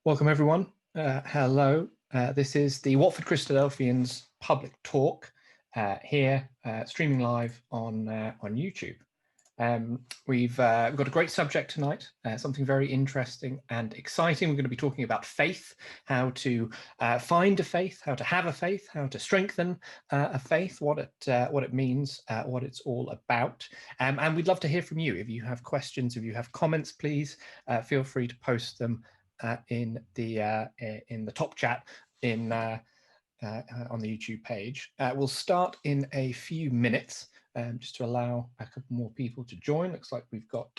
Welcome, everyone. Hello. This is the Watford Christadelphians public talk here, streaming live on YouTube. We've got a great subject tonight, something very interesting and exciting. We're going to be talking about faith, how to find a faith, how to have a faith, how to strengthen a faith, what it means, what it's all about. And we'd love to hear from you. If you have questions, if you have comments, please feel free to post them in the top chat on the YouTube page. We'll start in a few minutes, just to allow a couple more people to join. Looks like we've got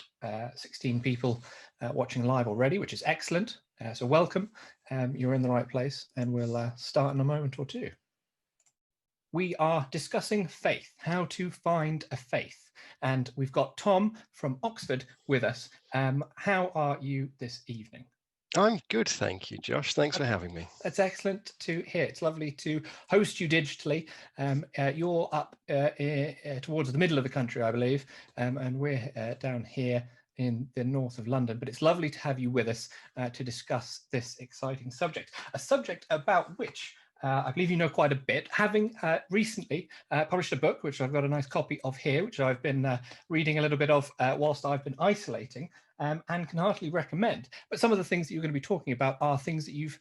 16 people watching live already, which is excellent. So welcome. You're in the right place, and we'll start in a moment or two. We are discussing faith, how to find a faith. And we've got Tom from Oxford with us. How are you this evening? I'm good, thank you, Josh. Thanks for having me. That's excellent to hear. It's lovely to host you digitally. You're up towards the middle of the country, I believe, and we're down here in the north of London. But it's lovely to have you with us to discuss this exciting subject, a subject about which I believe you know quite a bit, having recently published a book, which I've got a nice copy of here, which I've been reading a little bit of whilst I've been isolating, and can heartily recommend. But some of the things that you're going to be talking about are things that you've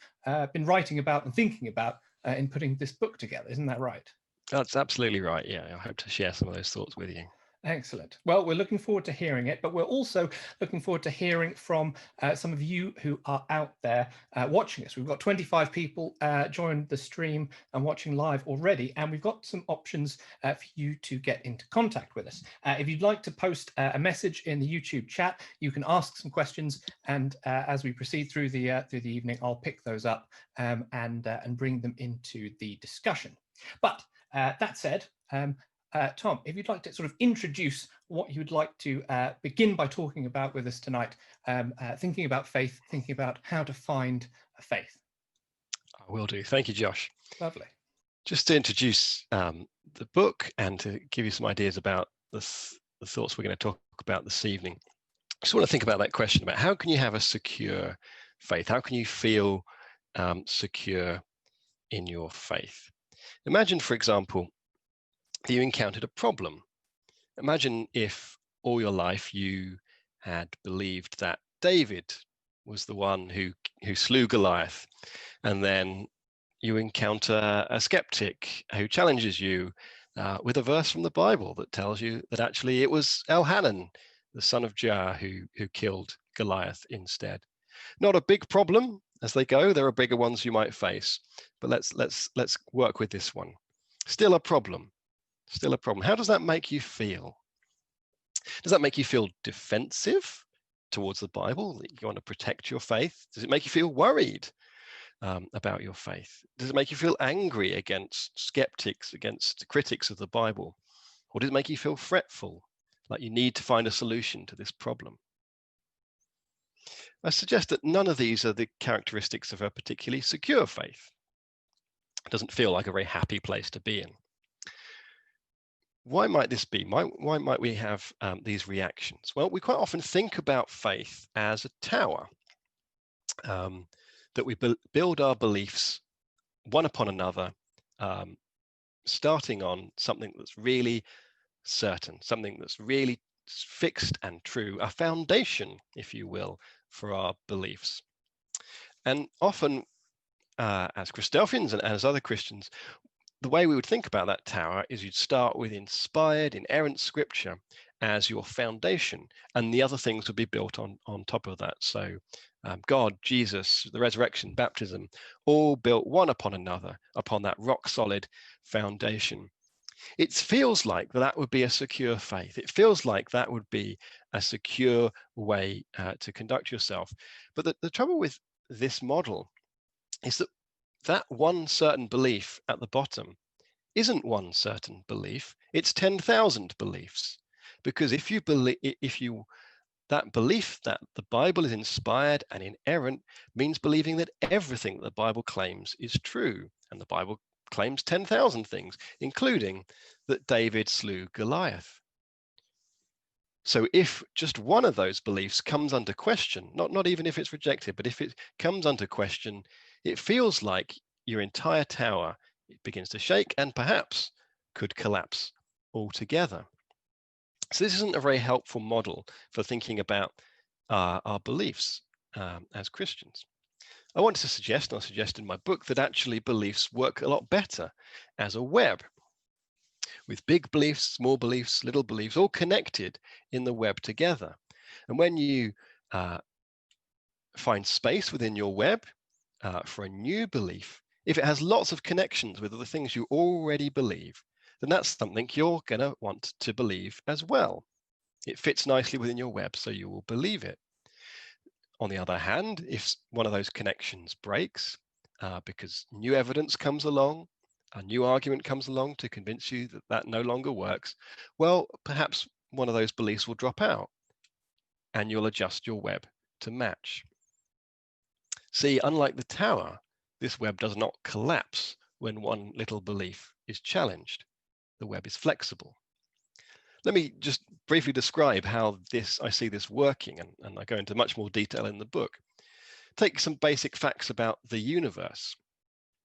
been writing about and thinking about in putting this book together. Isn't that right? That's absolutely right. Yeah, I hope to share some of those thoughts with you. Excellent. Well, we're looking forward to hearing it, but we're also looking forward to hearing from some of you who are out there watching us. We've got 25 people joined the stream and watching live already, and we've got some options for you to get into contact with us. If you'd like to post a message in the YouTube chat, you can ask some questions, and as we proceed through the evening, I'll pick those up and bring them into the discussion. But that said, Tom, if you'd like to sort of introduce what you'd like to begin by talking about with us tonight, thinking about faith, thinking about how to find a faith. I will do. Thank you, Josh. Lovely. Just to introduce the book and to give you some ideas about the thoughts we're going to talk about this evening, I just want to think about that question about how can you have a secure faith? How can you feel secure in your faith? Imagine, for example, that you encountered a problem. Imagine if all your life you had believed that David was the one who slew Goliath, and then you encounter a skeptic who challenges you with a verse from the Bible that tells you that actually it was Elhanan, the son of Jair, who killed Goliath instead. Not a big problem as they go. There are bigger ones you might face, but let's work with this one. Still a problem. Still a problem. How does that make you feel? Does that make you feel defensive towards the Bible, that you want to protect your faith? Does it make you feel worried about your faith? Does it make you feel angry against skeptics, against critics of the Bible? Or does it make you feel fretful, like you need to find a solution to this problem? I suggest that none of these are the characteristics of a particularly secure faith. It doesn't feel like a very happy place to be in. Why might this be? Why might we have these reactions? Well, we quite often think about faith as a tower, that we build our beliefs one upon another, starting on something that's really certain, something that's really fixed and true, a foundation, if you will, for our beliefs. And often, as Christadelphians and as other Christians, the way we would think about that tower is you'd start with inspired, inerrant scripture as your foundation, and the other things would be built on top of that. So God, Jesus, the resurrection, baptism, all built one upon another, upon that rock solid foundation. It feels like that would be a secure faith. It feels like that would be a secure way to conduct yourself. But the trouble with this model is that one certain belief at the bottom isn't one certain belief, it's 10,000 beliefs. Because if you believe, that belief that the Bible is inspired and inerrant means believing that everything the Bible claims is true. And the Bible claims 10,000 things, including that David slew Goliath. So if just one of those beliefs comes under question, not even if it's rejected, but if it comes under question, it feels like your entire tower begins to shake and perhaps could collapse altogether. So this isn't a very helpful model for thinking about our beliefs as Christians. I want to suggest, and I suggest in my book, that actually beliefs work a lot better as a web, with big beliefs, small beliefs, little beliefs, all connected in the web together. And when you find space within your web for a new belief, if it has lots of connections with the things you already believe, then that's something you're going to want to believe as well. It fits nicely within your web, so you will believe it. On the other hand, if one of those connections breaks because new evidence comes along, a new argument comes along to convince you that that no longer works, well, perhaps one of those beliefs will drop out and you'll adjust your web to match. See, unlike the tower, this web does not collapse when one little belief is challenged. The web is flexible. Let me just briefly describe how I see this working, and I go into much more detail in the book. Take some basic facts about the universe.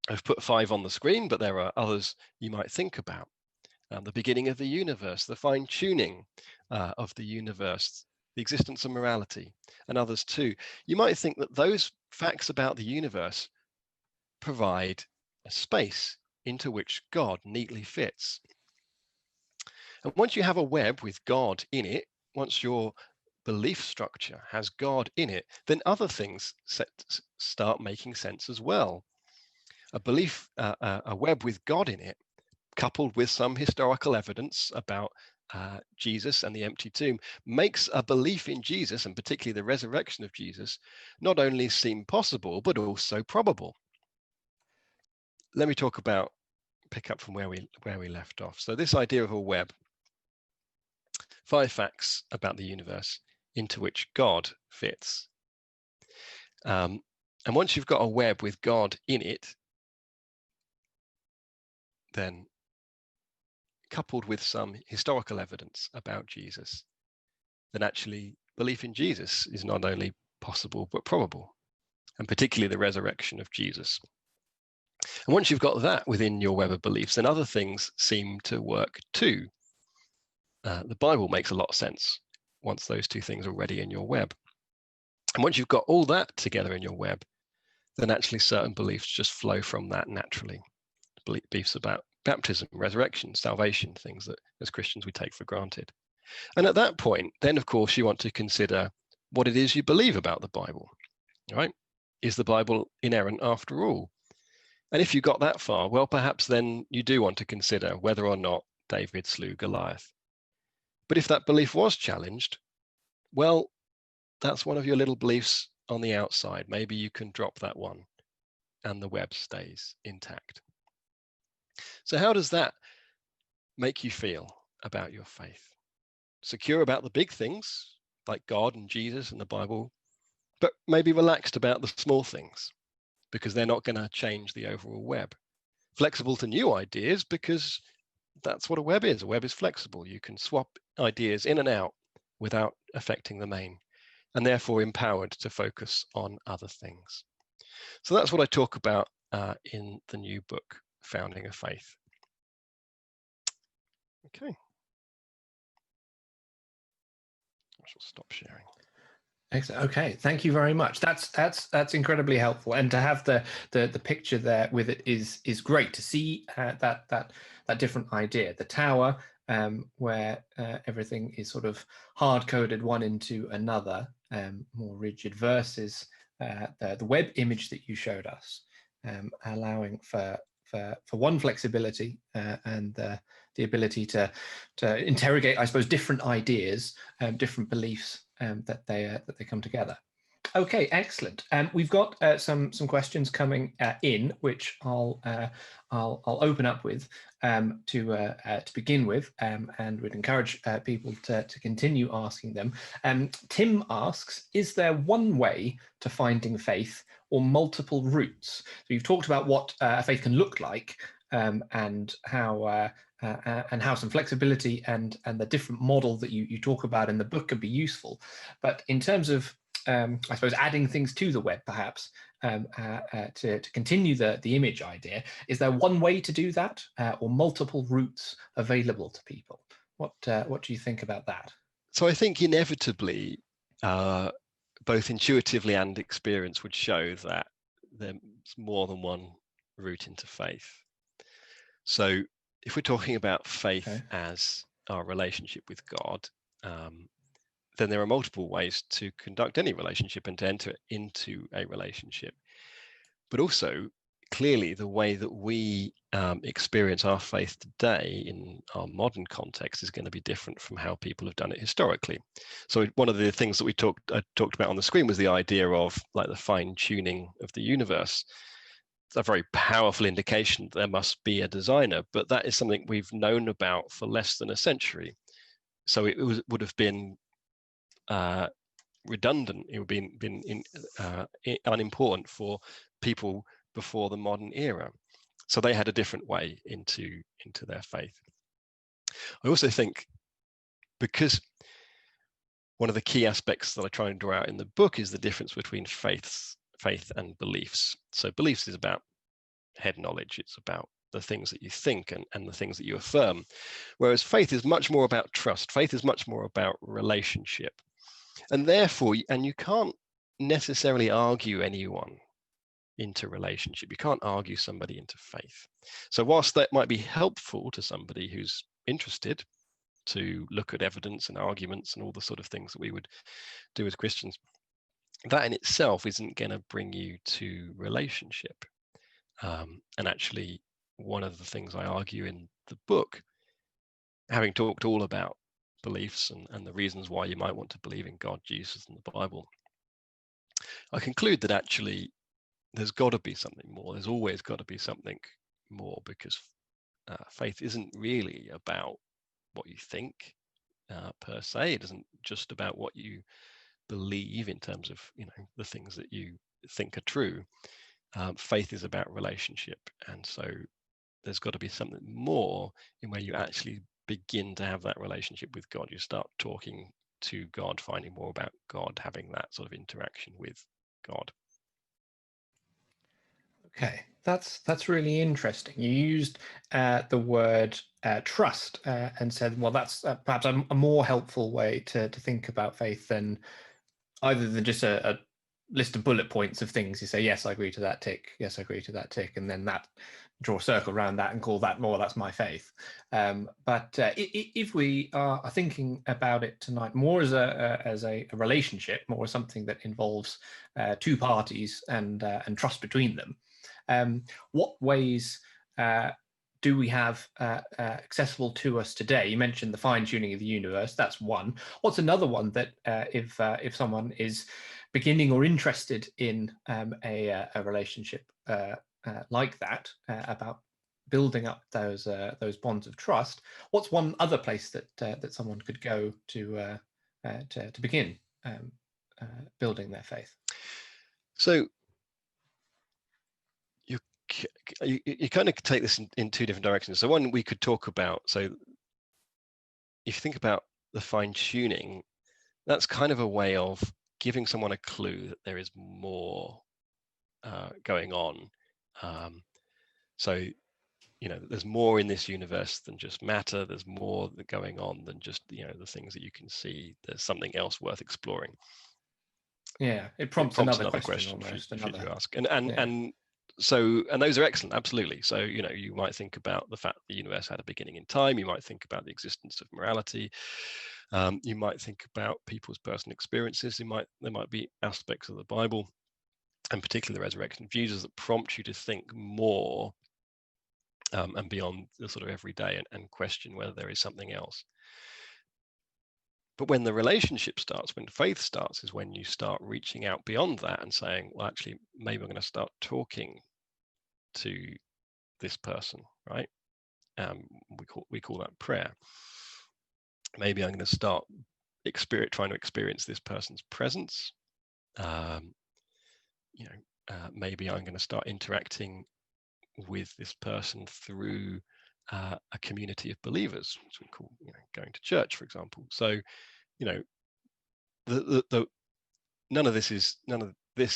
I've put 5 on the screen, but there are others you might think about. The beginning of the universe, the fine-tuning of the universe, the existence of morality, and others too. You might think that those facts about the universe provide a space into which God neatly fits. And once you have a web with God in it, once your belief structure has God in it, then other things start making sense as well. A belief, a web with God in it, coupled with some historical evidence about Jesus and the empty tomb, makes a belief in Jesus, and particularly the resurrection of Jesus, not only seem possible, but also probable. Let me pick up from where we left off. So this idea of a web, 5 facts about the universe into which God fits. And once you've got a web with God in it, then coupled with some historical evidence about Jesus, then actually belief in Jesus is not only possible, but probable, and particularly the resurrection of Jesus. And once you've got that within your web of beliefs, then other things seem to work too. The Bible makes a lot of sense once those 2 things are already in your web. And once you've got all that together in your web, then actually certain beliefs just flow from that naturally. Beliefs about baptism, resurrection, salvation, things that as Christians we take for granted. And at that point, then of course you want to consider what it is you believe about the Bible, right? Is the Bible inerrant after all? And if you got that far, well, perhaps then you do want to consider whether or not David slew Goliath. But if that belief was challenged, well, that's one of your little beliefs on the outside. Maybe you can drop that one and the web stays intact. So how does that make you feel about your faith? Secure about the big things like God and Jesus and the Bible, but maybe relaxed about the small things because they're not going to change the overall web. Flexible to new ideas because that's what a web is. A web is flexible. You can swap ideas in and out without affecting the main, and therefore empowered to focus on other things. So that's what I talk about in the new book, Founding a Faith. Okay. I shall stop sharing. Excellent. Okay, thank you very much. That's incredibly helpful, and to have the picture there with it is great to see that different idea. The tower, where everything is sort of hard coded one into another, more rigid, versus the web image that you showed us, allowing for one flexibility and the ability to interrogate, I suppose, different ideas, different beliefs, that they come together. Okay, excellent. We've got some questions coming in, which I'll open up with to begin with, and would encourage people to continue asking them. Tim asks, is there one way to finding faith or multiple routes? So you've talked about what a faith can look like, and how some flexibility and the different model that you talk about in the book could be useful. But in terms of I suppose adding things to the web, perhaps to continue the image idea, is there one way to do that, or multiple routes available to people? What do you think about that? So I think inevitably, both intuitively and experience would show that there's more than one route into faith. So if we're talking about faith as our relationship with God, then there are multiple ways to conduct any relationship and to enter into a relationship. But also, clearly, the way that we experience our faith today in our modern context is going to be different from how people have done it historically. So one of the things that I talked about on the screen was the idea of like the fine-tuning of the universe. It's a very powerful indication that there must be a designer, but that is something we've known about for less than a century. So it would have been redundant. It would have been unimportant for people before the modern era. So they had a different way into their faith. I also think, because one of the key aspects that I try and draw out in the book is the difference between faith and beliefs. So beliefs is about head knowledge. It's about the things that you think and the things that you affirm. Whereas faith is much more about trust. Faith is much more about relationship. And therefore, and you can't necessarily argue anyone into relationship. You can't argue somebody into faith. So whilst that might be helpful to somebody who's interested to look at evidence and arguments and all the sort of things that we would do as Christians, that in itself isn't going to bring you to relationship. And actually, one of the things I argue in the book, having talked all about beliefs and the reasons why you might want to believe in God, Jesus, and the Bible, I conclude that actually there's got to be something more. There's always got to be something more, because faith isn't really about what you think per se. It isn't just about what you believe in terms of, the things that you think are true. Faith is about relationship, and so there's got to be something more in where you actually begin to have that relationship with God. You start talking to God, finding more about God, having that sort of interaction with God. Okay, that's really interesting. You used the word trust and said, well, that's perhaps a more helpful way to think about faith than either than just a list of bullet points of things. You say, yes, I agree to that tick. Yes, I agree to that tick. And then that draw a circle around that and call that more, that's my faith. But if we are thinking about it tonight more as a relationship, more as something that involves two parties and trust between them, what ways do we have accessible to us today? You mentioned the fine-tuning of the universe. That's one. What's another one that if someone is beginning or interested in a relationship like that, about building up those bonds of trust, what's one other place that someone could go to begin building their faith? So you kind of take this in two different directions. So one, we could talk about, so if you think about the fine-tuning, that's kind of a way of giving someone a clue that there is more going on. So, there's more in this universe than just matter. There's more going on than just, the things that you can see. There's something else worth exploring. Yeah, it prompts another question almost. For you to ask. And those are excellent, absolutely. So, you might think about the fact that the universe had a beginning in time. You might think about the existence of morality. You might think about people's personal experiences. There might be aspects of the Bible, and particularly the resurrection views, that prompt you to think more and beyond the sort of everyday and question whether there is something else. But when the relationship starts, when faith starts, is when you start reaching out beyond that and saying, well, actually, maybe I'm going to start talking to this person, right? We call that prayer. Maybe I'm going to start trying to experience this person's presence. Maybe I'm going to start interacting with this person through a community of believers, which we call, going to church, for example. So, none of this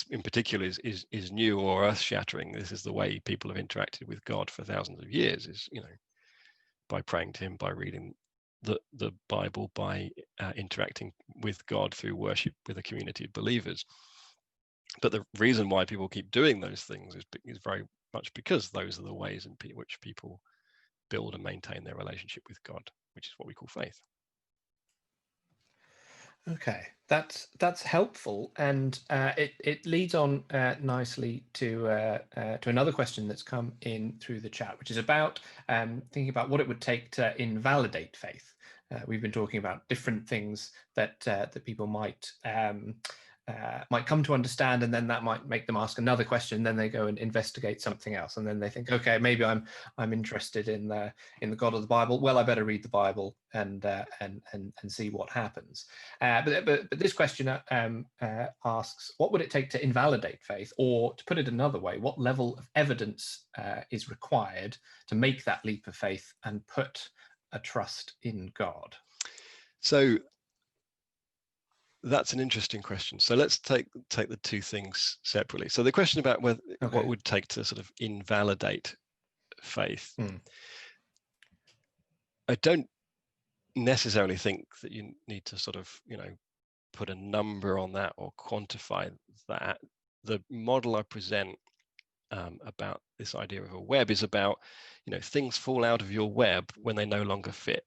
in particular is new or earth-shattering. This is the way people have interacted with God for thousands of years, is by praying to him, by reading the Bible, by interacting with God through worship with a community of believers. But the reason why people keep doing those things is very much because those are the ways in which people build and maintain their relationship with God, which is what we call faith. Okay, that's helpful, and it leads on nicely to another question that's come in through the chat, which is about thinking about what it would take to invalidate faith. We've been talking about different things that that people might come to understand, and then that might make them ask another question. Then they go and investigate something else, and then they think, okay, maybe I'm interested in the God of the Bible. Well, I better read the Bible and see what happens. But this question asks, what would it take to invalidate faith, or to put it another way, what level of evidence is required to make that leap of faith and put a trust in God? So that's an interesting question. So let's take the two things separately. So the question about what it would take to sort of invalidate faith. I don't necessarily think that you need to sort of, put a number on that or quantify that. The model I present about this idea of a web is about, things fall out of your web when they no longer fit,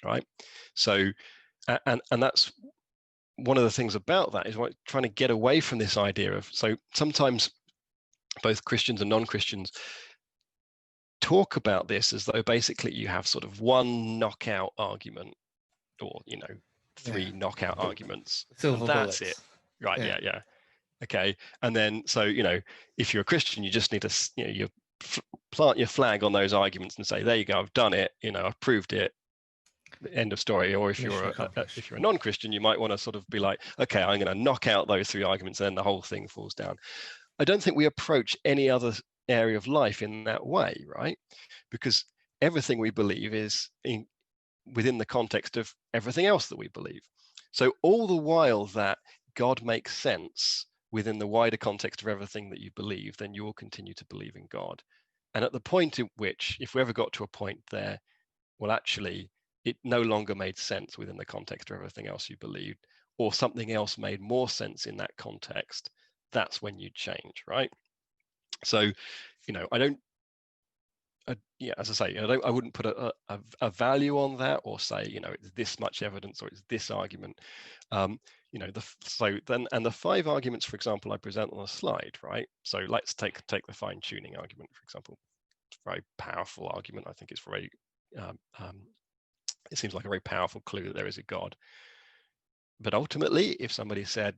right? So, and that's one of the things about that is trying to get away from this idea of, so sometimes both Christians and non-Christians talk about this as though basically you have sort of one knockout argument, or three knockout arguments. Silver that's bullets. it, right? Yeah. Okay, and then so if you're a Christian, you just need to you plant your flag on those arguments and say, there you go, I've done it, I've proved it, end of story. Or if you're a non-Christian, you might want to sort of be like, okay, I'm going to knock out those three arguments, and then the whole thing falls down. I don't think we approach any other area of life in that way, right? Because everything we believe is within the context of everything else that we believe. So all the while that God makes sense within the wider context of everything that you believe, then you will continue to believe in God. And at the point at which, if we ever got to a point there, well, actually, it no longer made sense within the context of everything else you believed, or something else made more sense in that context, that's when you change, right? So, as I say, I wouldn't put a value on that, or say, it's this much evidence, or it's this argument. The 5 arguments, for example, I present on the slide, right? So let's take the fine-tuning argument, for example. It's a very powerful argument. I think it's very it seems like a very powerful clue that there is a God. But ultimately, if somebody said,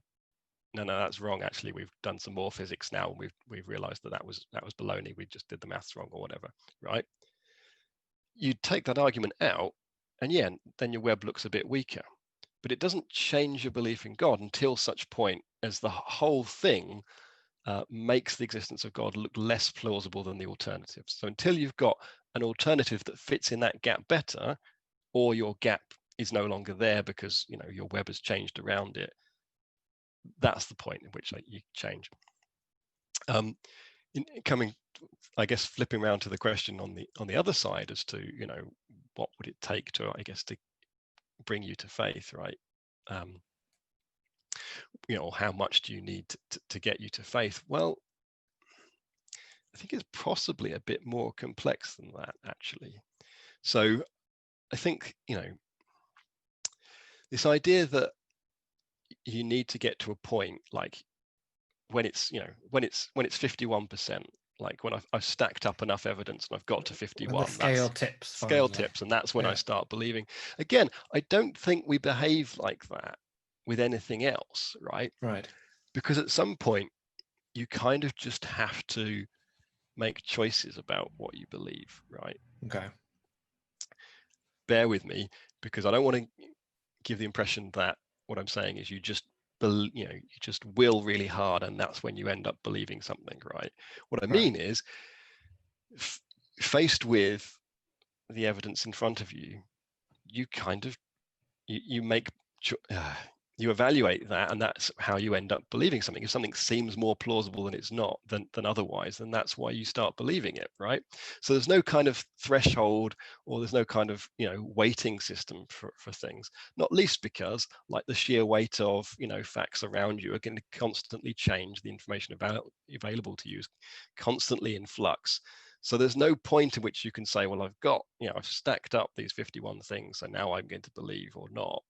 no, that's wrong, actually, we've done some more physics now, and we've realized that was baloney, we just did the maths wrong, or whatever, right? You take that argument out, and then your web looks a bit weaker. But it doesn't change your belief in God until such point as the whole thing makes the existence of God look less plausible than the alternatives. So until you've got an alternative that fits in that gap better, or your gap is no longer there because your web has changed around it, that's the point in which you change. I guess flipping around to the question on the other side as to what would it take to bring you to faith, right? How much do you need to get you to faith? Well, I think it's possibly a bit more complex than that, actually. So I think this idea that you need to get to a point like when it's 51%, like when I've stacked up enough evidence and I've got to 51, the scale tips, and that's when I start believing. Again, I don't think we behave like that with anything else, right? Because at some point you kind of just have to make choices about what you believe, right? Okay. Bear with me, because I don't want to give the impression that what I'm saying is you just will really hard and that's when you end up believing something, right? What I mean is faced with the evidence in front of you, you kind of you make you evaluate that, and that's how you end up believing something. If something seems more plausible than it's not than otherwise, then that's why you start believing it, right? So there's no kind of threshold, or there's no kind of weighting system for things, not least because like the sheer weight of facts around you are going to constantly change. The information available to you is constantly in flux. So there's no point in which you can say, well, I've stacked up these 51 things, so now I'm going to believe or not.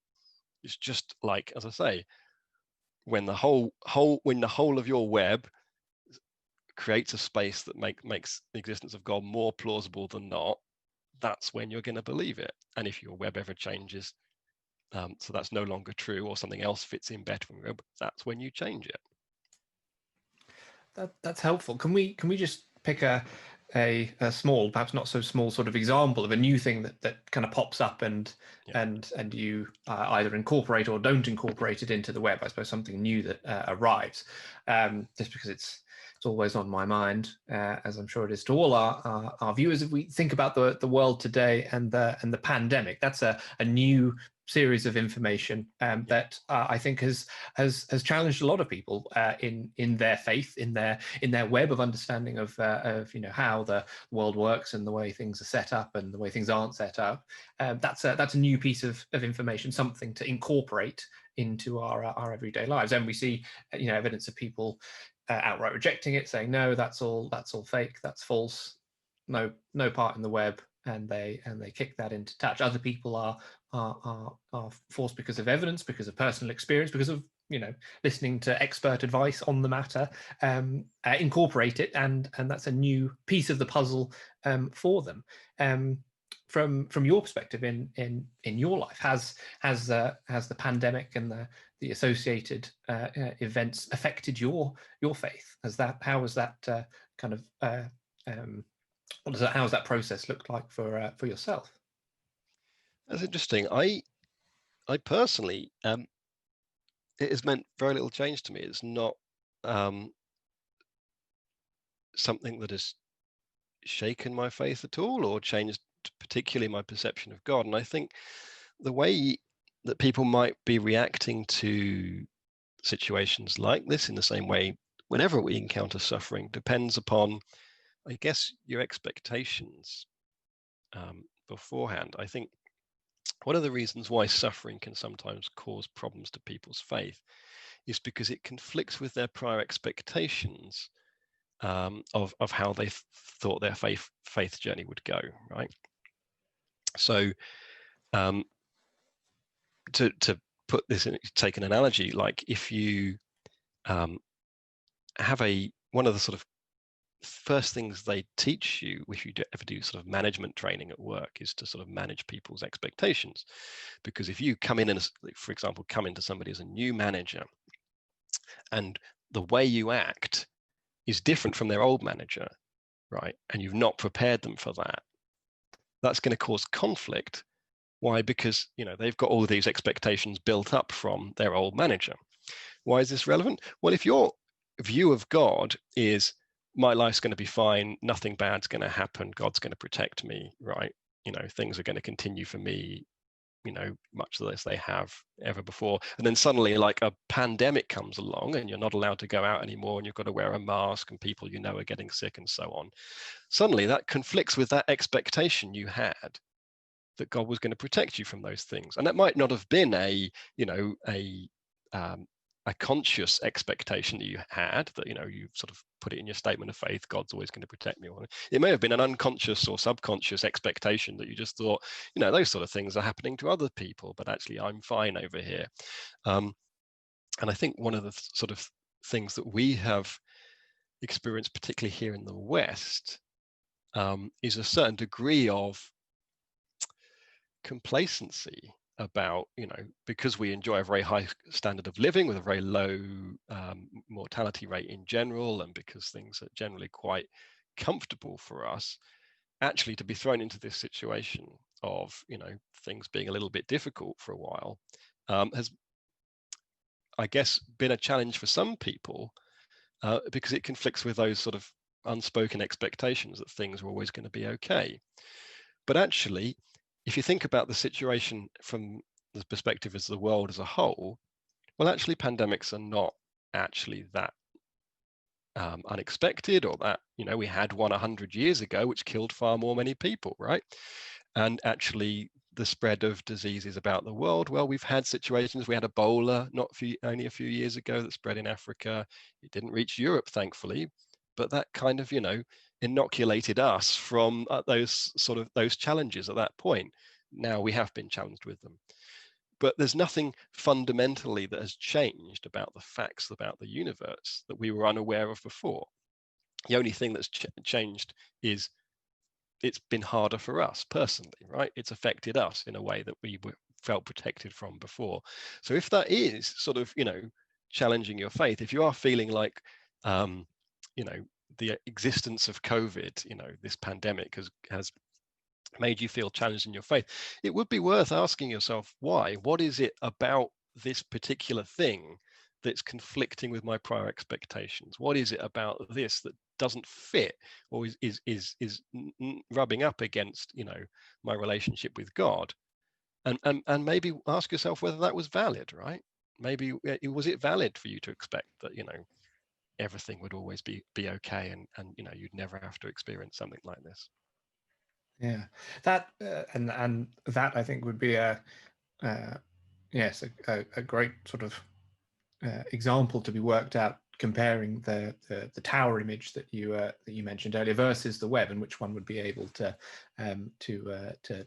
It's just like, as I say, when the whole of your web creates a space that makes the existence of God more plausible than not, that's when you're going to believe it. And if your web ever changes, so that's no longer true, or something else fits in better from your web, that's when you change it. That's helpful. Can we just pick a small, perhaps not so small, sort of example of a new thing that kind of pops up and you either incorporate or don't incorporate it into the web? I suppose something new that arrives, just because it's always on my mind, as I'm sure it is to all our viewers. If we think about the world today and the pandemic, that's a new series of information that I think has challenged a lot of people in their faith, in their web of understanding of how the world works and the way things are set up and the way things aren't set up. That's a new piece of information, something to incorporate into our everyday lives. And we see evidence of people outright rejecting it, saying no, that's all fake, that's false, no part in the web, and they kick that into touch. Other people are forced, because of evidence, because of personal experience, because of listening to expert advice on the matter, incorporate it, and that's a new piece of the puzzle for them. From your perspective in your life, has the pandemic and the associated events affected your faith? How has that how has that process looked like for yourself? That's interesting. I personally, it has meant very little change to me. It's not something that has shaken my faith at all, or changed particularly my perception of God. And I think the way that people might be reacting to situations like this, in the same way whenever we encounter suffering, depends upon, I guess, your expectations beforehand. I think one of the reasons why suffering can sometimes cause problems to people's faith is because it conflicts with their prior expectations of how they thought their faith journey would go, right? So to put this in, take an analogy, like if you have one of the sort of first things they teach you if you ever do sort of management training at work is to sort of manage people's expectations. Because if you come in and, for example, come into somebody as a new manager, and the way you act is different from their old manager, right, and you've not prepared them for that, that's going to cause conflict. Why? Because they've got all these expectations built up from their old manager. Why is this relevant? Well, if your view of God is my life's going to be fine, nothing bad's going to happen, God's going to protect me, right? Things are going to continue for me, much as they have ever before. And then suddenly, like, a pandemic comes along and you're not allowed to go out anymore, and you've got to wear a mask, and people are getting sick and so on. Suddenly that conflicts with that expectation you had that God was going to protect you from those things. And that might not have been a conscious expectation that you had, that you sort of put it in your statement of faith, God's always going to protect me. It may have been an unconscious or subconscious expectation that you just thought, those sort of things are happening to other people, but actually I'm fine over here. And I think one of the sort of things that we have experienced, particularly here in the West, is a certain degree of complacency about, because we enjoy a very high standard of living with a very low mortality rate in general, and because things are generally quite comfortable for us, actually to be thrown into this situation of things being a little bit difficult for a while has, I guess, been a challenge for some people, because it conflicts with those sort of unspoken expectations that things are always going to be okay. But actually, if you think about the situation from the perspective as the world as a whole, well, actually, pandemics are not actually that unexpected, or that, we had one 100 years ago, which killed far more many people, right? And actually, the spread of diseases about the world, well, we've had situations. We had Ebola only a few years ago that spread in Africa. It didn't reach Europe, thankfully, but that kind of, inoculated us from those challenges at that point. Now we have been challenged with them. But there's nothing fundamentally that has changed about the facts about the universe that we were unaware of before. The only thing that's changed is it's been harder for us personally, right? It's affected us in a way that we felt protected from before. So if that is sort of, challenging your faith, if you are feeling like, the existence of COVID, this pandemic has made you feel challenged in your faith, it would be worth asking yourself why. What is it about this particular thing that's conflicting with my prior expectations? What is it about this that doesn't fit, or is rubbing up against, my relationship with God? And maybe ask yourself whether that was valid, right? Maybe was it valid for you to expect that, everything would always be okay, and you'd never have to experience something like this. Yeah, that and that I think would be a great sort of example to be worked out, comparing the tower image that you mentioned earlier versus the web, and which one would be able to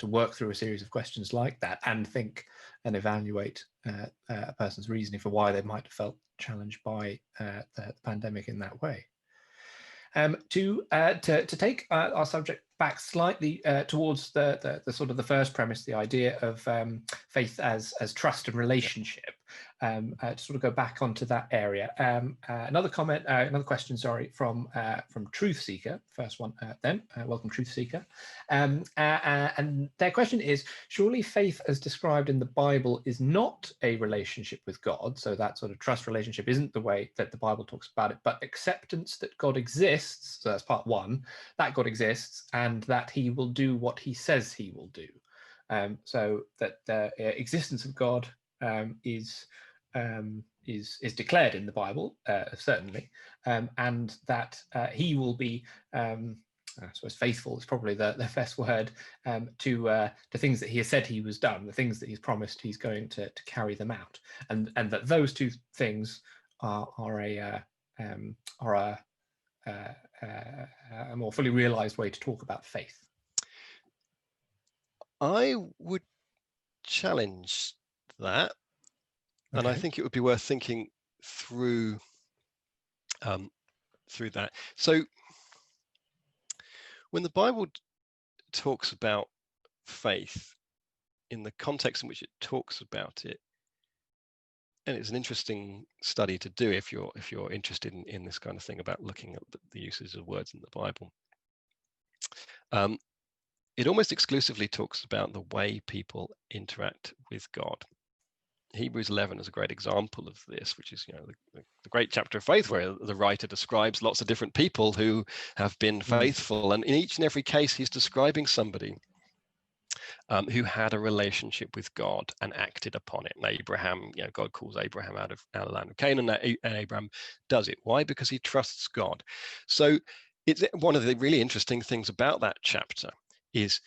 work through a series of questions like that and think and evaluate a person's reasoning for why they might have felt challenged by the pandemic in that way. To take our subject back slightly towards the sort of the first premise, the idea of faith as trust and relationship, to sort of go back onto that area. Another question, sorry, from Truth Seeker. First one, then. Welcome, Truth Seeker. And their question is: surely faith, as described in the Bible, is not a relationship with God. So that sort of trust relationship isn't the way that the Bible talks about it, but acceptance that God exists. So that's part one, that God exists and that he will do what he says he will do. So that the existence of God is declared in the Bible, certainly, and that he will be, I suppose, faithful is probably the best word, to things that he has said he was done, the things that he's promised he's going to carry them out, and that those two things are a more fully realized way to talk about faith. I would challenge that, and I think it would be worth thinking through that. So when the Bible talks about faith, in the context in which it talks about it, and it's an interesting study to do if you're interested in this kind of thing about looking at the uses of words in the Bible. It almost exclusively talks about the way people interact with God. Hebrews 11 is a great example of this, which is the great chapter of faith where the writer describes lots of different people who have been faithful, and in each and every case he's describing somebody who had a relationship with God and acted upon it. And Abraham, God calls Abraham out of the land of Canaan, and Abraham does it. Why? Because he trusts God. So it's one of the really interesting things about that chapter is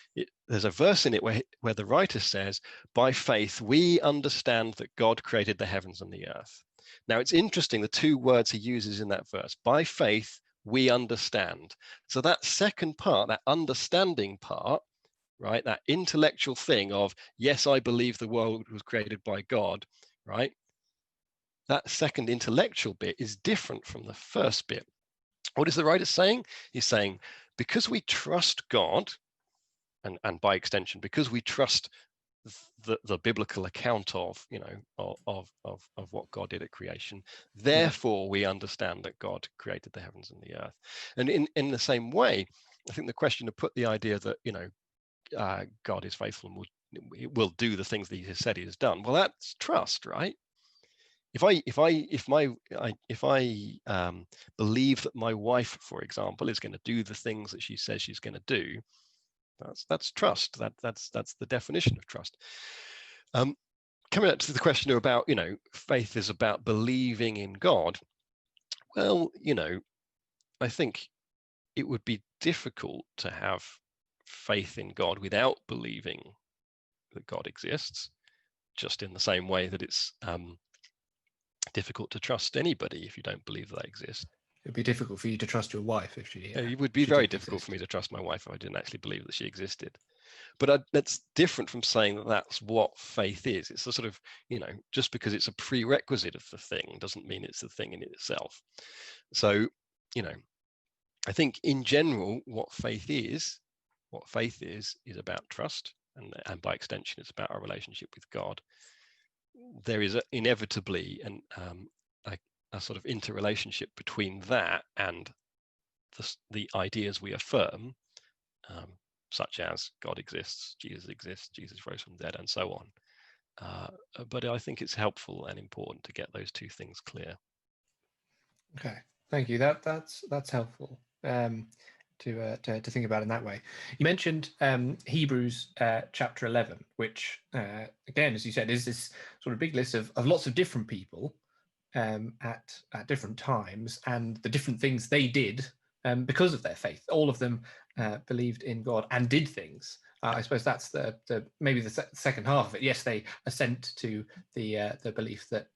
there's a verse in it where the writer says, by faith we understand that God created the heavens and the earth. Now it's interesting, the two words he uses in that verse, by faith we understand. So that second part, that understanding part, right, that intellectual thing of, yes, I believe the world was created by God, right, that second intellectual bit is different from the first bit. What is the writer saying? He's saying, because we trust God, and by extension, because we trust the biblical account of what God did at creation, therefore we understand that God created the heavens and the earth. And in the same way, I think the question to put the idea that God is faithful and will do the things that he has said he has done, well, that's trust, right? if I believe that my wife, for example, is going to do the things that she says she's going to do, that's trust. That's the definition of trust. Coming up to the question about, faith is about believing in God. Well, I think it would be difficult to have faith in God without believing that God exists, just in the same way that it's difficult to trust anybody if you don't believe that they exist. It'd be difficult for you to trust your wife if she. It would be very difficult for me to trust my wife if I didn't actually believe that she existed. But that's different from saying that that's what faith is. It's a sort of, just because it's a prerequisite of the thing doesn't mean it's the thing in itself. So, I think in general, what faith is about trust, and by extension, it's about our relationship with God. There is inevitably a sort of interrelationship between that and the ideas we affirm, such as God exists, Jesus rose from the dead, and so on. But I think it's helpful and important to get those two things clear. Okay, thank you. That's helpful to think about in that way. You mentioned Hebrews chapter 11, which again, as you said, is this sort of big list of lots of different people at different times and the different things they did because of their faith. All of them believed in God and did things. I suppose that's the maybe the second half of it. Yes, they assent to the belief that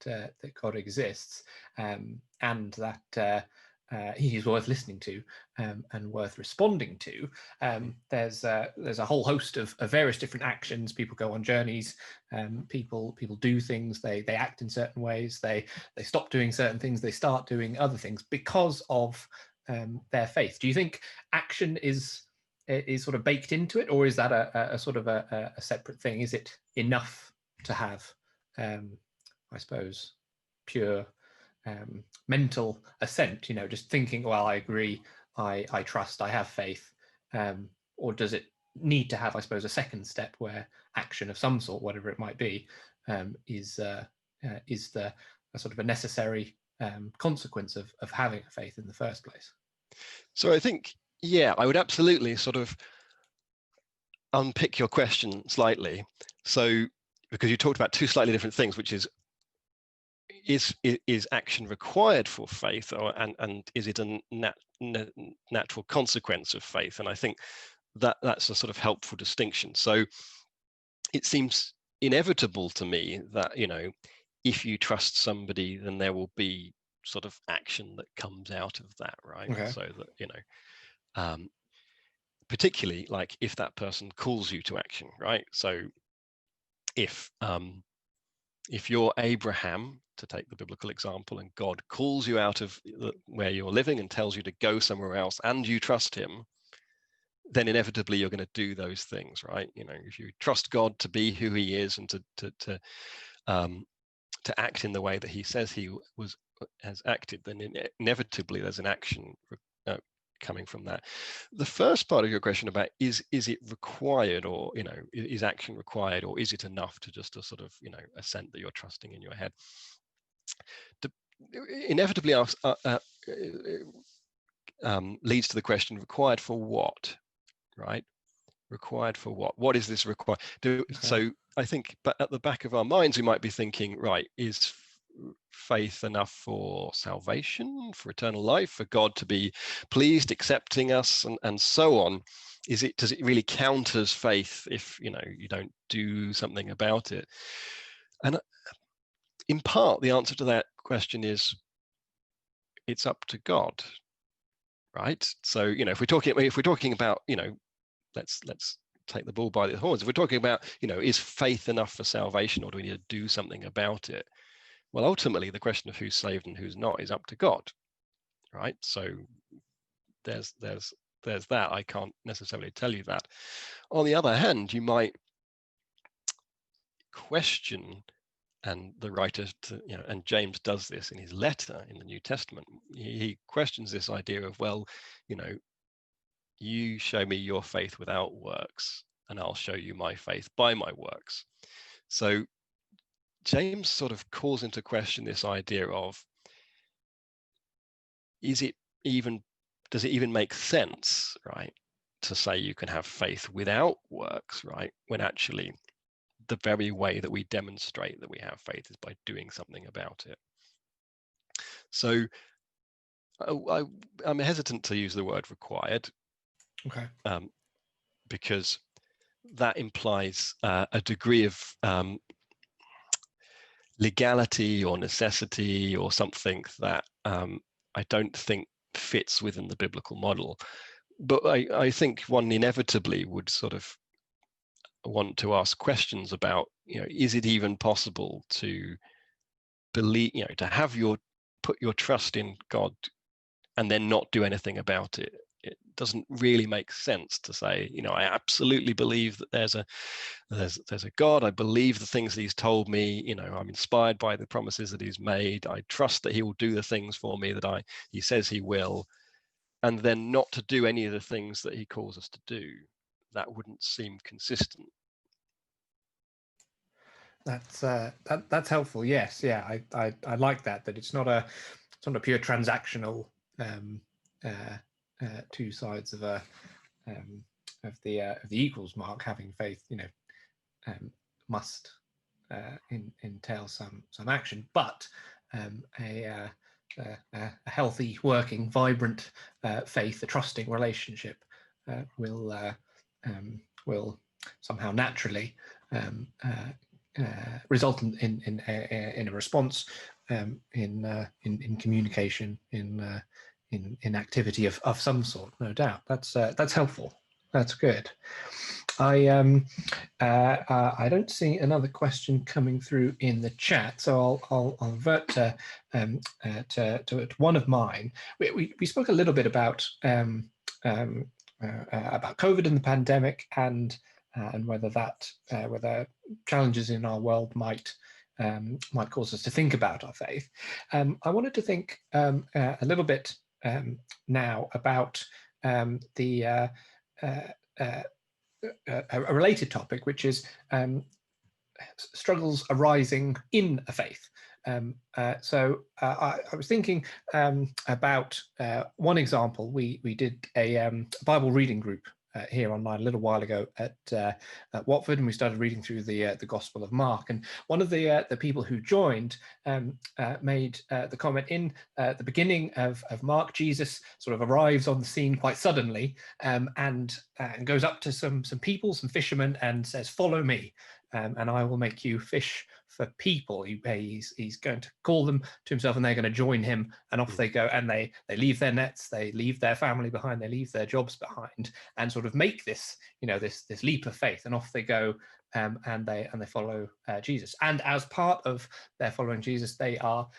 God exists and that he is worth listening to and worth responding to. There's a whole host of various different actions. People go on journeys. People do things. They act in certain ways. They stop doing certain things. They start doing other things because of their faith. Do you think action is sort of baked into it, or is that a sort of a separate thing? Is it enough to have, I suppose, pure mental assent? Just thinking, well, I agree, I trust, I have faith, or does it need to have, I suppose, a second step where action of some sort, whatever it might be, is the a sort of a necessary consequence of having a faith in the first place? So I think, I would absolutely sort of unpick your question slightly. So, because you talked about two slightly different things, which is action required for faith, and is it a natural consequence of faith? And I think that's a sort of helpful distinction. So it seems inevitable to me that, if you trust somebody, then there will be sort of action that comes out of that, right? Okay. So that, particularly like if that person calls you to action, right? So if you're Abraham, to take the biblical example, and God calls you out of where you're living and tells you to go somewhere else, and you trust him, then inevitably you're going to do those things, right? If you trust God to be who he is and to act in the way that he says he has acted, then inevitably there's an action coming from that. The first part of your question about is it required, or is action required, or is it enough to just a sort of assent that you're trusting in your head? Inevitably leads to the question, required for what, right? Required for what? What is this required? So I think, but at the back of our minds, we might be thinking, right, is faith enough for salvation, for eternal life, for God to be pleased, accepting us, and so on? Does it really count as faith if you don't do something about it? And in part, the answer to that question is it's up to God, right? So if we're talking about let's take the bull by the horns. If we're talking about is faith enough for salvation, or do we need to do something about it? Well, ultimately, the question of who's saved and who's not is up to God, right? So there's that. I can't necessarily tell you that. On the other hand, you might question, and the writer, and James does this in his letter in the New Testament. He questions this idea of, well, you show me your faith without works, and I'll show you my faith by my works. So James sort of calls into question this idea of, does it even make sense, right, to say you can have faith without works, right, when actually the very way that we demonstrate that we have faith is by doing something about it. So I'm hesitant to use the word required, Okay. because that implies a degree of legality or necessity or something that I don't think fits within the biblical model. But I think one inevitably would sort of want to ask questions about, is it even possible to believe, to have put your trust in God and then not do anything about it? It doesn't really make sense to say, I absolutely believe that there's a God. I believe the things that he's told me. I'm inspired by the promises that he's made. I trust that he will do the things for me that he says he will, and then not to do any of the things that he calls us to do. That wouldn't seem consistent. That's helpful. Yes, yeah, I like that it's not a pure transactional two sides of the equals mark. Having faith, must entail some action, but a healthy, working, vibrant faith, a trusting relationship will somehow naturally result in a response, in communication, in activity of some sort. No doubt, that's helpful. That's good. I don't see another question coming through in the chat, so I'll revert to one of mine. We spoke a little bit about COVID and the pandemic, and whether challenges in our world might cause us to think about our faith. I wanted to think a little bit now about a related topic, which is struggles arising in a faith. So I was thinking about one example. We did a Bible reading group here online a little while ago at Watford, and we started reading through the Gospel of Mark. And one of the people who joined made the comment, in the beginning of Mark, Jesus sort of arrives on the scene quite suddenly, and goes up to some people, some fishermen, and says, "Follow me, and I will make you fish for people." He's going to call them to himself, and they're going to join him, and off they go, and they leave their nets, they leave their family behind, they leave their jobs behind, and sort of make this this leap of faith, and off they go, and they follow Jesus. And as part of their following Jesus, they are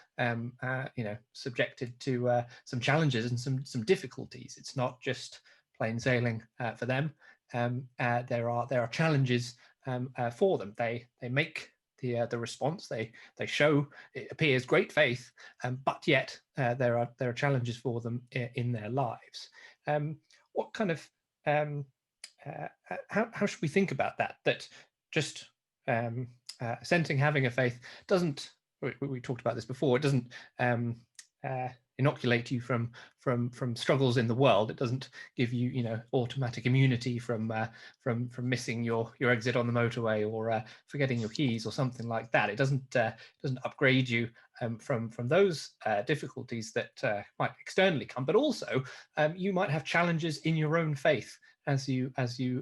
subjected to some challenges and some difficulties. It's not just plain sailing for them. There are challenges for them. They make the response. They show, it appears, great faith, but yet there are challenges for them in their lives. What kind of how should we think about that? That just assenting, having a faith, doesn't. We talked about this before. It doesn't inoculate you from struggles in the world. It doesn't give you automatic immunity from missing your exit on the motorway, or forgetting your keys or something like that. It doesn't upgrade you from those difficulties that might externally come, but also you might have challenges in your own faith as you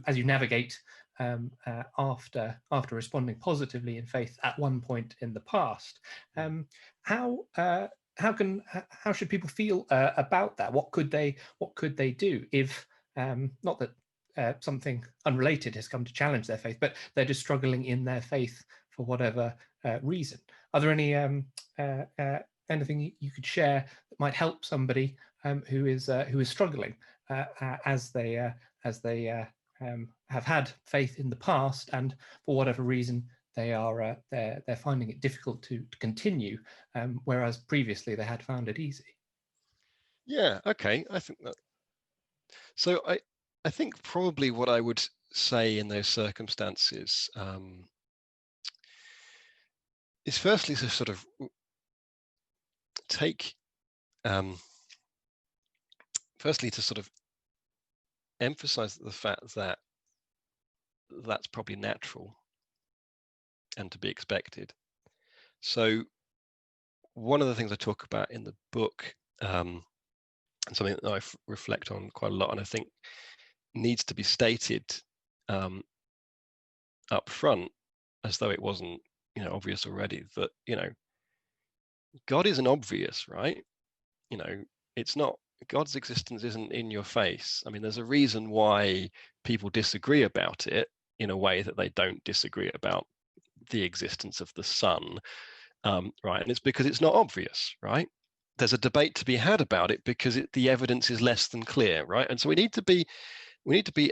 navigate after responding positively in faith at one point in the past. How should people feel about that? What could they do if not that something unrelated has come to challenge their faith, but they're just struggling in their faith for whatever reason? Are there any anything you could share that might help somebody who is struggling as they have had faith in the past, and for whatever reason they're finding it difficult to continue, whereas previously they had found it easy? Yeah, okay. I think that. So I think probably what I would say in those circumstances, is firstly to sort of take, firstly to sort of emphasize the fact that that's probably natural and to be expected. So one of the things I talk about in the book, and something that I reflect on quite a lot, and I think needs to be stated up front, as though it wasn't, obvious already, that, God isn't obvious, right? It's not, God's existence isn't in your face. I mean, there's a reason why people disagree about it in a way that they don't disagree about the existence of the sun, right? And it's because it's not obvious, right? There's a debate to be had about it because the evidence is less than clear, right? And so we need to be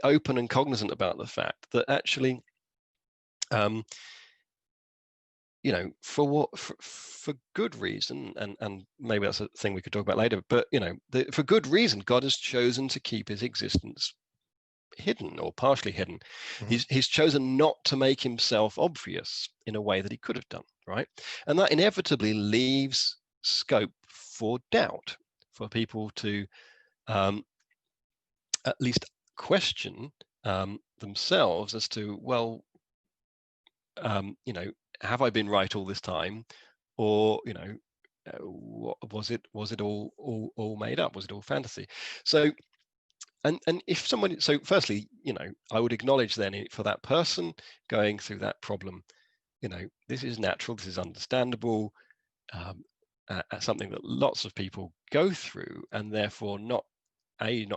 open and cognizant about the fact that actually, for good reason, and maybe that's a thing we could talk about later, but for good reason, God has chosen to keep his existence hidden or partially hidden. Mm-hmm. He's chosen not to make himself obvious in a way that he could have done, right? And that inevitably leaves scope for doubt, for people to at least question themselves as to, well, have I been right all this time, or was it all made up? Was it all fantasy? So, and if someone, so firstly, I would acknowledge then for that person going through that problem, this is natural, this is understandable, something that lots of people go through, and therefore not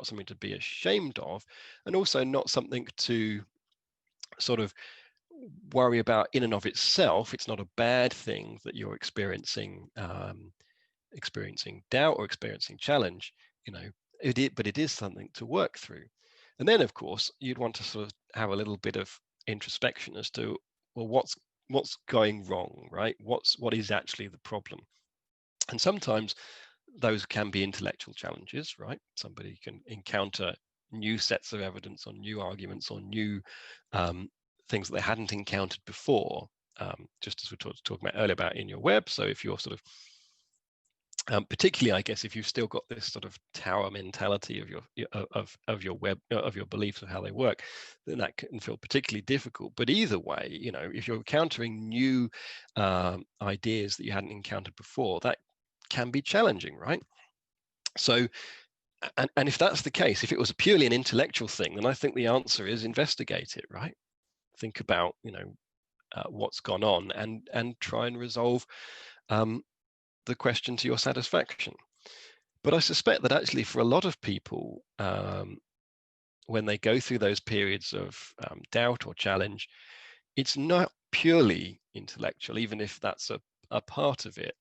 something to be ashamed of, and also not something to sort of worry about in and of itself. It's not a bad thing that you're experiencing doubt or experiencing challenge, but it is something to work through. And then, of course, you'd want to sort of have a little bit of introspection as to, well, what's going wrong, right? What is actually the problem? And sometimes those can be intellectual challenges, right? Somebody can encounter new sets of evidence or new arguments or new things that they hadn't encountered before, just as we were talking about earlier about in your web. So if you're sort of, particularly, I guess, if you've still got this sort of tower mentality of your web, of your beliefs of how they work, then that can feel particularly difficult. But either way, if you're encountering new ideas that you hadn't encountered before, that can be challenging, right? So, and if that's the case, if it was purely an intellectual thing, then I think the answer is investigate it, right? Think about, what's gone on, and try and resolve the question to your satisfaction. But I suspect that actually for a lot of people, when they go through those periods of doubt or challenge, it's not purely intellectual, even if that's a part of it.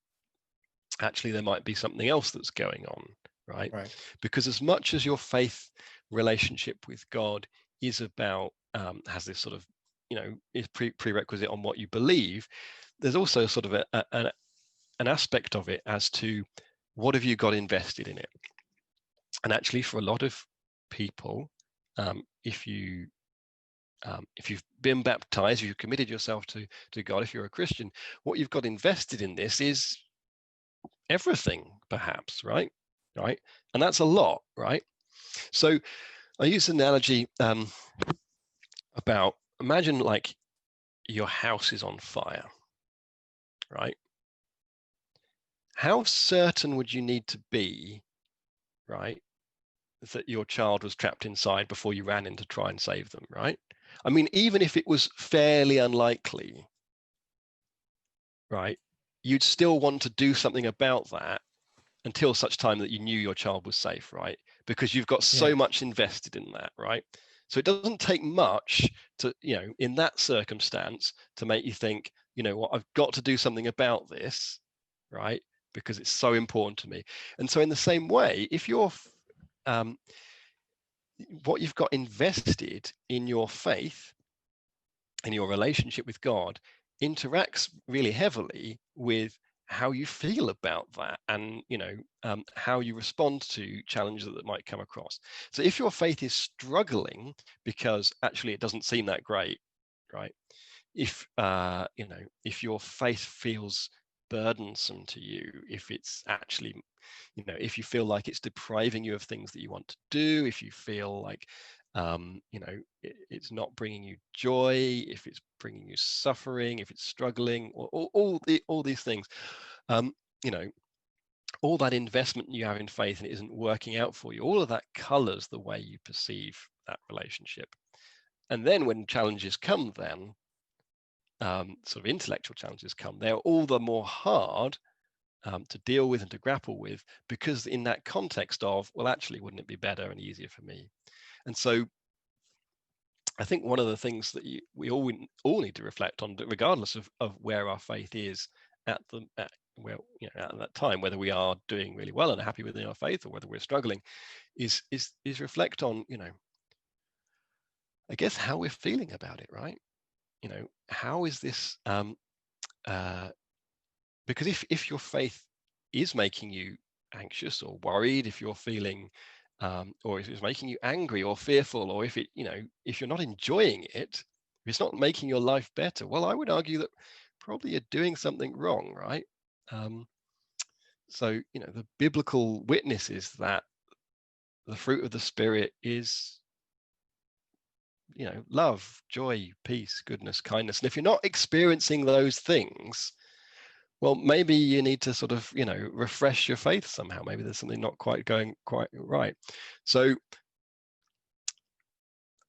Actually, there might be something else that's going on, right? Because as much as your faith relationship with God is about, has this sort of, is prerequisite on what you believe, there's also sort of an aspect of it as to what have you got invested in it. And actually, for a lot of people, if you've been baptized, you've committed yourself to God, if you're a Christian, what you've got invested in this is everything, perhaps, right? And that's a lot, right? So I use an analogy about, imagine like your house is on fire, right? How certain would you need to be, right, that your child was trapped inside before you ran in to try and save them, right? I mean, even if it was fairly unlikely, right, you'd still want to do something about that until such time that you knew your child was safe, right? Because you've got so much invested in that, right? So it doesn't take much to, in that circumstance, to make you think, what, I've got to do something about this, right? Because it's so important to me. And so in the same way, if you're, what you've got invested in your faith, in your relationship with God, interacts really heavily with how you feel about that, and how you respond to challenges that might come across. So if your faith is struggling because actually it doesn't seem that great, right, if if your faith feels burdensome to you, if it's actually, if you feel like it's depriving you of things that you want to do, if you feel like it's not bringing you joy, if it's bringing you suffering, if it's struggling, or all these things, all that investment you have in faith and it isn't working out for you, all of that colors the way you perceive that relationship. And then when challenges come, then sort of intellectual challenges come, they're all the more hard to deal with and to grapple with, because in that context of, well, actually, wouldn't it be better and easier for me? And so I think one of the things that we all need to reflect on, regardless of where our faith is at that time, whether we are doing really well and happy within our faith or whether we're struggling, is reflect on, I guess, how we're feeling about it, right? How is this? Because if your faith is making you anxious or worried, if you're feeling, or if it's making you angry or fearful, or if if you're not enjoying it, if it's not making your life better, well, I would argue that probably you're doing something wrong, right? So the biblical witness is that the fruit of the Spirit is love, joy, peace, goodness, kindness. And if you're not experiencing those things, well, maybe you need to sort of, refresh your faith somehow. Maybe there's something not quite going quite right. So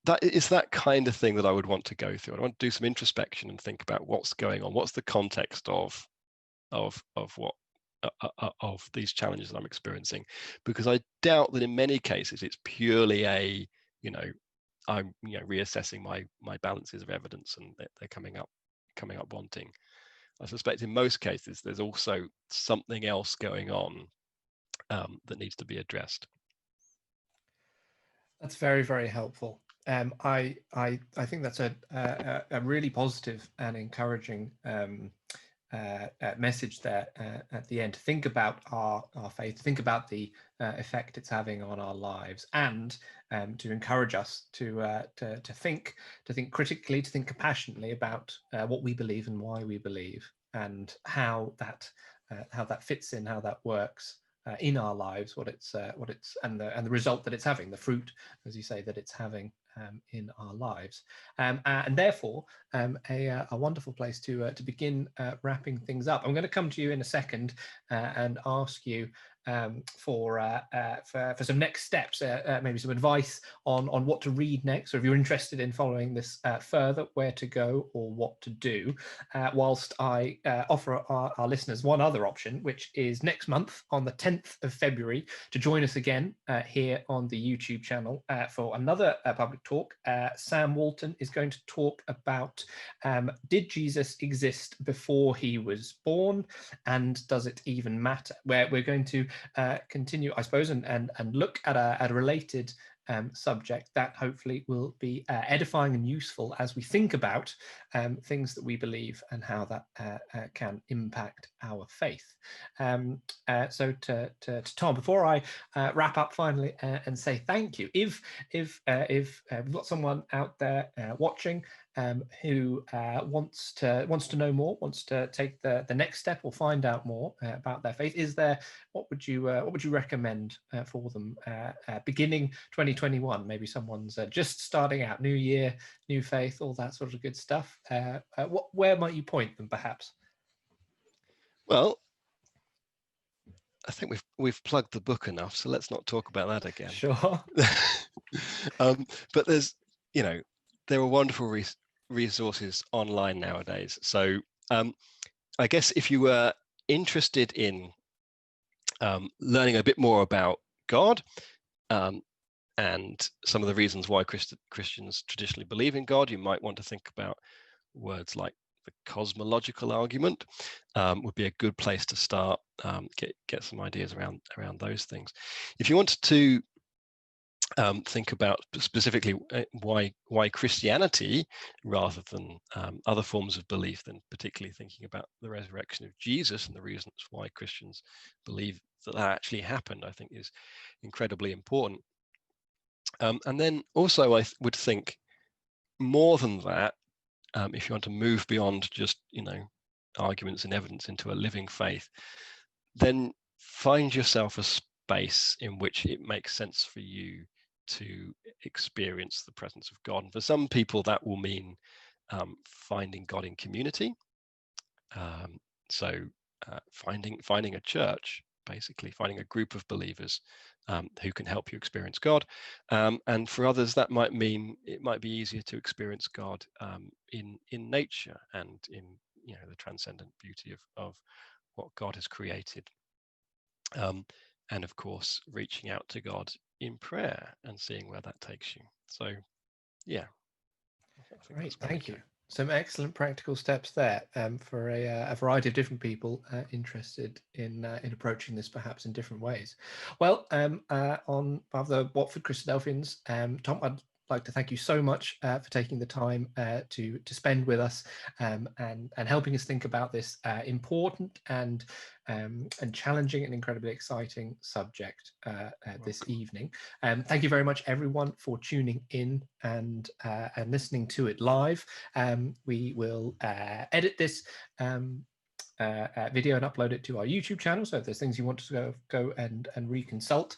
that is that kind of thing that I would want to go through. I want to do some introspection and think about what's going on. What's the context of what of these challenges that I'm experiencing? Because I doubt that in many cases it's purely I'm reassessing my balances of evidence and they're coming up wanting. I suspect in most cases there's also something else going on that needs to be addressed. That's very, very helpful. I think that's a really positive and encouraging message there at the end. To think about our faith, think about the effect it's having on our lives, and to encourage us to think critically, to think compassionately about what we believe and why we believe, and how that fits in, how that works in our lives, what it's and the result that it's having, the fruit, as you say, that it's having in our lives, and therefore a wonderful place to begin wrapping things up. I'm going to come to you in a second and ask you for some next steps, maybe some advice on what to read next, or if you're interested in following this further, where to go or what to do, whilst I offer our listeners one other option, which is next month on the 10th of February to join us again here on the YouTube channel for another public talk. Sam Walton is going to talk about did Jesus exist before he was born, and does it even matter? Where we're going to continue, I suppose, and look at a related subject that hopefully will be edifying and useful as we think about things that we believe and how that can impact our faith. So to Tom, before I wrap up finally and say thank you, if we've got someone out there watching who wants to know more, wants to take the next step or find out more about their faith, what would you recommend for them beginning 2021? Maybe someone's just starting out, new year, new faith, all that sort of good stuff. Where might you point them, perhaps? Well, I think we've plugged the book enough, so let's not talk about that again. Sure. But there's, there are wonderful resources online nowadays. So I guess if you were interested in learning a bit more about God and some of the reasons why Christians traditionally believe in God, you might want to think about words like the cosmological argument. Would be a good place to start, get some ideas around those things. If you wanted to think about specifically why Christianity rather than other forms of belief, then particularly thinking about the resurrection of Jesus and the reasons why Christians believe that actually happened, I think is incredibly important. And then also I would think more than that, if you want to move beyond just, arguments and evidence into a living faith, then find yourself a space in which it makes sense for you to experience the presence of God. And for some people, that will mean finding God in community. So finding a church, basically finding a group of believers who can help you experience God. And for others, that might mean it might be easier to experience God in nature and in the transcendent beauty of what God has created. And of course, reaching out to God in prayer and seeing where that takes you. So, yeah. Great, thank you. Some excellent practical steps there for a variety of different people interested in approaching this perhaps in different ways. Well, on behalf of the Watford Christadelphians, Tom, I'd like to thank you so much for taking the time to spend with us and helping us think about this important and challenging and incredibly exciting subject this evening. Thank you very much, everyone, for tuning in and listening to it live. We will edit this video and upload it to our YouTube channel. So if there's things you want to go and reconsult,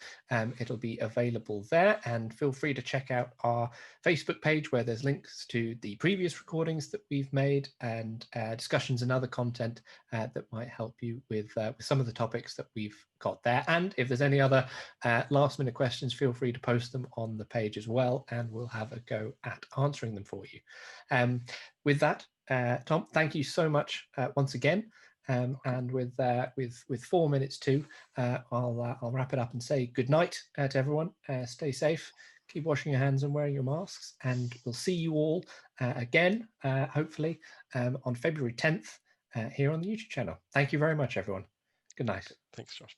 it'll be available there. And feel free to check out our Facebook page, where there's links to the previous recordings that we've made and discussions and other content that might help you with some of the topics that we've got there. And if there's any other last minute questions, feel free to post them on the page as well, and we'll have a go at answering them for you. With that, Tom, thank you so much once again. And with 4 minutes to, I'll wrap it up and say good night to everyone. Stay safe, keep washing your hands and wearing your masks, and we'll see you all again, hopefully, on February 10th here on the YouTube channel. Thank you very much, everyone. Good night. Thanks, Josh.